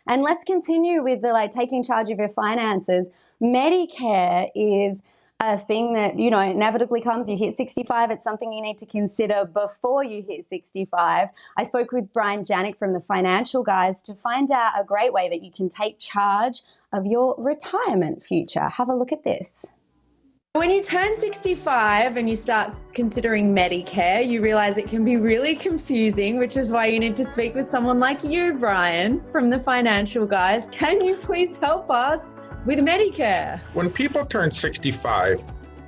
And let's continue with the taking charge of your finances. Medicare is a thing that, inevitably comes. You hit 65. It's something you need to consider before you hit 65. I spoke with Brian Janik from the Financial Guys to find out a great way that you can take charge of your retirement future. Have a look at this. When you turn 65 and you start considering Medicare, you realize it can be really confusing, which is why you need to speak with someone like you, Brian, from the Financial Guys. Can you please help us with Medicare? When people turn 65,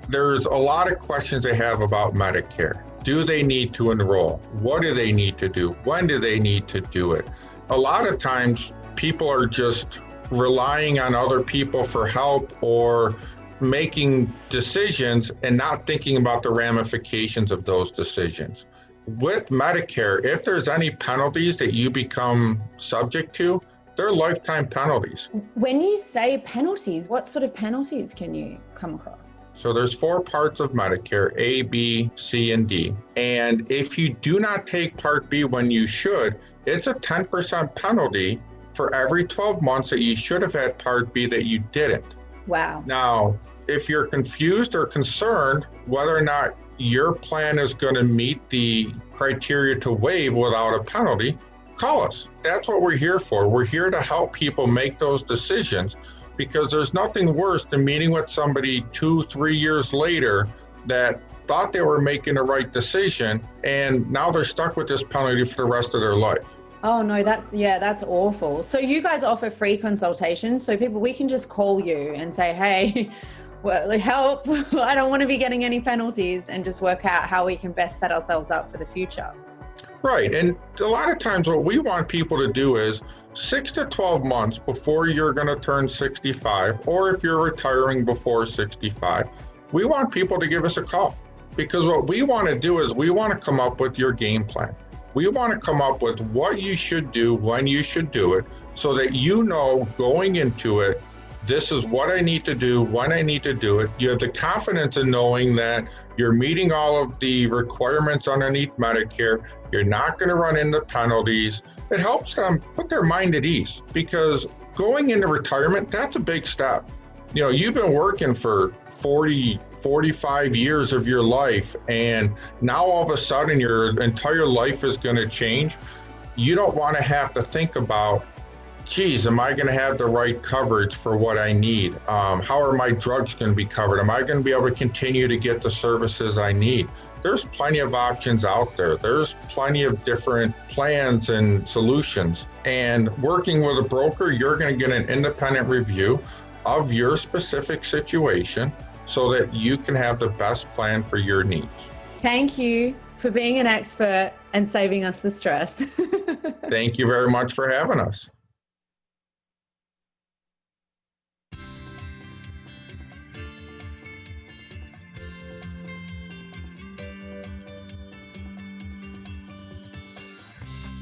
there's a lot of questions they have about Medicare. Do they need to enroll? What do they need to do? When do they need to do it? A lot of times people are just relying on other people for help or making decisions and not thinking about the ramifications of those decisions. With Medicare, if there's any penalties that you become subject to, they're lifetime penalties. When you say penalties, what sort of penalties can you come across? So there's 4 parts of Medicare, A, B, C, and D. And if you do not take Part B when you should, it's a 10% penalty for every 12 months that you should have had Part B that you didn't. Wow. Now, if you're confused or concerned whether or not your plan is going to meet the criteria to waive without a penalty, call us. That's what we're here for. We're here to help people make those decisions, because there's nothing worse than meeting with somebody 2-3 years later that thought they were making the right decision, and now they're stuck with this penalty for the rest of their life. Oh no, that's awful. So you guys offer free consultations, so we can just call you and say, hey, well, help, I don't want to be getting any penalties, and just work out how we can best set ourselves up for the future. Right, and a lot of times what we want people to do is 6 to 12 months before you're going to turn 65, or if you're retiring before 65, we want people to give us a call, because what we want to do is we want to come up with your game plan. We want to come up with what you should do, when you should do it, so that you know going into it, this is what I need to do, when I need to do it. You have the confidence in knowing that you're meeting all of the requirements underneath Medicare. You're not going to run into penalties. It helps them put their mind at ease, because going into retirement, that's a big step. You've been working for 40, 45 years of your life, and now all of a sudden your entire life is going to change. You don't want to have to think about, geez, am I going to have the right coverage for what I need? How are my drugs going to be covered? Am I going to be able to continue to get the services I need? There's plenty of options out there. There's plenty of different plans and solutions. And working with a broker, you're going to get an independent review of your specific situation so that you can have the best plan for your needs. Thank you for being an expert and saving us the stress. Thank you very much for having us.